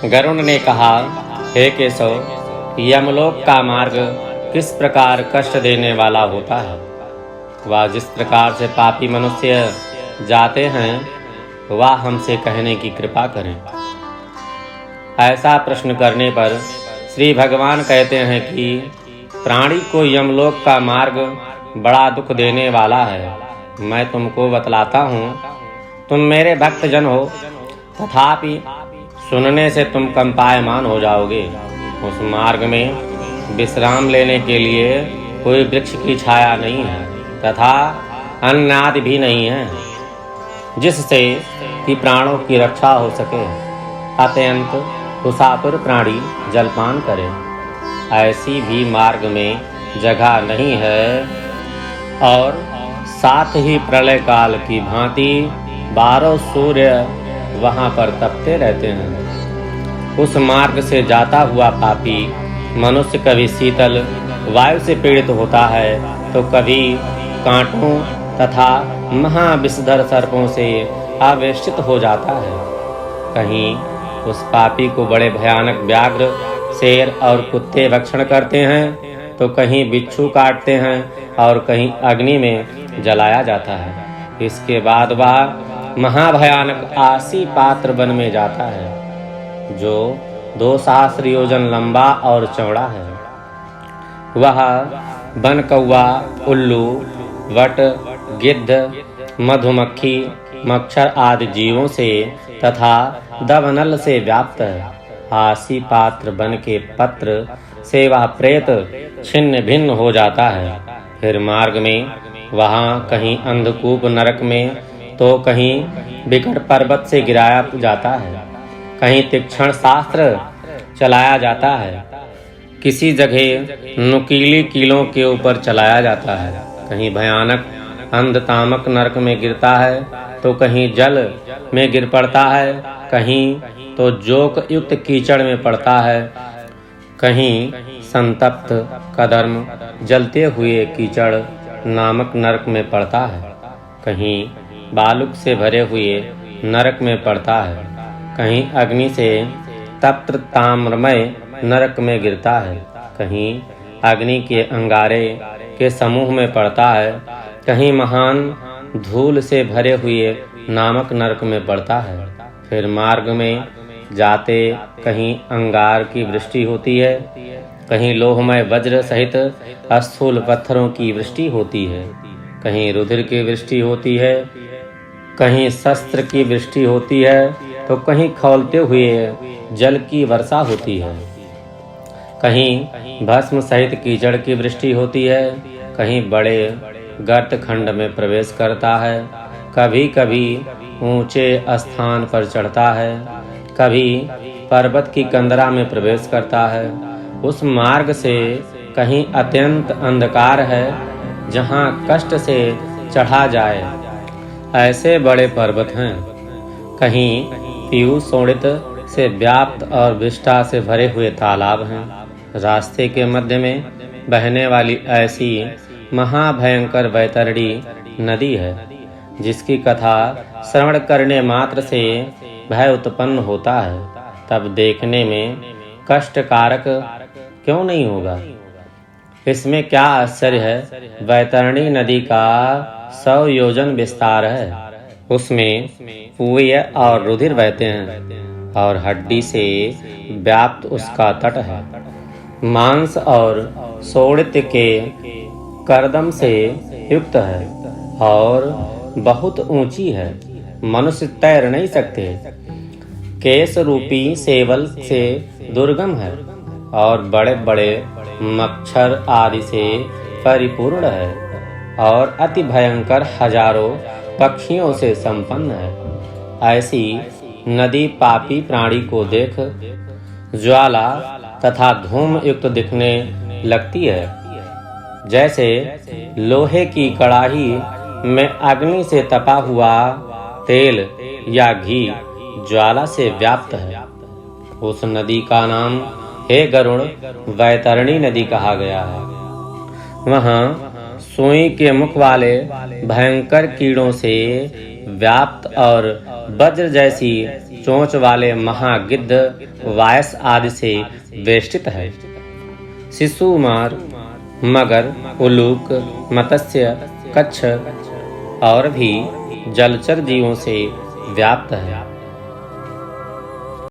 गरुड़ ने कहा, हे केशव, यमलोक का मार्ग किस प्रकार कष्ट देने वाला होता है? वह जिस प्रकार से पापी मनुष्य जाते हैं, वह हमसे कहने की कृपा करें। ऐसा प्रश्न करने पर श्री भगवान कहते हैं कि प्राणी को यमलोक का मार्ग बड़ा दुख देने वाला है। मैं तुमको बतलाता हूँ। तुम मेरे भक्तजन हो, तथापि सुनने से तुम कंपायमान हो जाओगे। उस मार्ग में विश्राम लेने के लिए कोई वृक्ष की छाया नहीं है तथा अन्न आदि भी नहीं है, जिससे कि प्राणों की रक्षा हो सके। अत्यंत कुशातुर प्राणी जलपान करे। ऐसी भी मार्ग में जगह नहीं है और साथ ही प्रलय काल की भांति 12 सूर्य वहां पर तपते रहते हैं। उस मार्ग से जाता हुआ पापी मनुष्य कभी शीतल वायु से पीड़ित होता है तो कभी कांटों तथा महाविषधर सर्पों से आवेशित हो जाता है। कहीं उस पापी को बड़े भयानक व्याघ्र, शेर और कुत्ते भक्षण करते हैं तो कहीं बिच्छू काटते हैं और कहीं अग्नि में जलाया जाता है। इसके बाद वह महाभयानक आसी पात्र वन में जाता है, जो 2 सहस्र योजन लंबा और चौड़ा है। वह वन कौवा, उल्लू, वट, गिद्ध, मधुमक्खी, मच्छर आदि जीवों से तथा दवनल से व्याप्त है। आसी पात्र वन के पत्र से वह प्रेत छिन्न भिन्न हो जाता है। फिर मार्ग में वहाँ कहीं अंधकूप नरक में तो कहीं विकट पर्वत से गिराया जाता है, कहीं तीक्ष्ण शास्त्र चलाया जाता है, किसी जगह नुकीली कीलों के ऊपर चलाया जाता है, कहीं भयानक अंधतामक नरक में गिरता है तो कहीं जल में गिर पड़ता है, कहीं तो जोक युक्त कीचड़ में पड़ता है, कहीं संतप्त कदर्म जलते हुए कीचड़ नामक नरक में पड़ता है, कहीं बालुक से भरे हुए नरक में पड़ता है, कहीं अग्नि से तप्त ताम्रमय नरक में गिरता है, कहीं अग्नि के अंगारे के समूह में पड़ता है, कहीं महान धूल से भरे हुए नामक नरक में पड़ता है। फिर मार्ग में जाते कहीं अंगार की वृष्टि होती है, कहीं लोहमय वज्र सहित स्थूल पत्थरों की वृष्टि होती है, कहीं रुधिर की वृष्टि होती है, कहीं शस्त्र की वृष्टि होती है तो कहीं खौलते हुए जल की वर्षा होती है, कहीं भस्म सहित कीचड़ की वृष्टि होती है, कहीं बड़े गर्त खंड में प्रवेश करता है, कभी कभी ऊंचे स्थान पर चढ़ता है, कभी पर्वत की कंदरा में प्रवेश करता है। उस मार्ग से कहीं अत्यंत अंधकार है, जहां कष्ट से चढ़ा जाए ऐसे बड़े पर्वत हैं, कहीं पीयूष शोणित से व्याप्त और विष्ठा से भरे हुए तालाब हैं। रास्ते के मध्य में बहने वाली ऐसी महाभयंकर वैतरणी नदी है, जिसकी कथा श्रवण करने मात्र से भय उत्पन्न होता है। तब देखने में कष्टकारक क्यों नहीं होगा? इसमें क्या आश्चर्य है? वैतरणी नदी का 100 योजन विस्तार है। उसमें पूय और रुधिर बहते हैं और हड्डी से व्याप्त उसका तट है। मांस और शोणित के करदम से युक्त है और बहुत ऊंची है। मनुष्य तैर नहीं सकते। केश रूपी सेवल से दुर्गम है और बड़े बड़े मच्छर आदि से परिपूर्ण है और अति भयंकर हजारों पक्षियों से संपन्न है। ऐसी नदी पापी प्राणी को देख ज्वाला तथा धूम युक्त दिखने लगती है, जैसे लोहे की कड़ाही में अग्नि से तपा हुआ तेल या घी ज्वाला से व्याप्त है। उस नदी का नाम हे गरुड़ वैतरणी नदी कहा गया है। वहाँ सुई के मुख वाले भयंकर कीड़ों से व्याप्त और वज्र जैसी चोंच वाले महागिद्ध वायस आदि से वेष्टित है। शिशुमार, मगर, उल्लूक, मत्स्य, कच्छ और भी जलचर जीवों से व्याप्त है।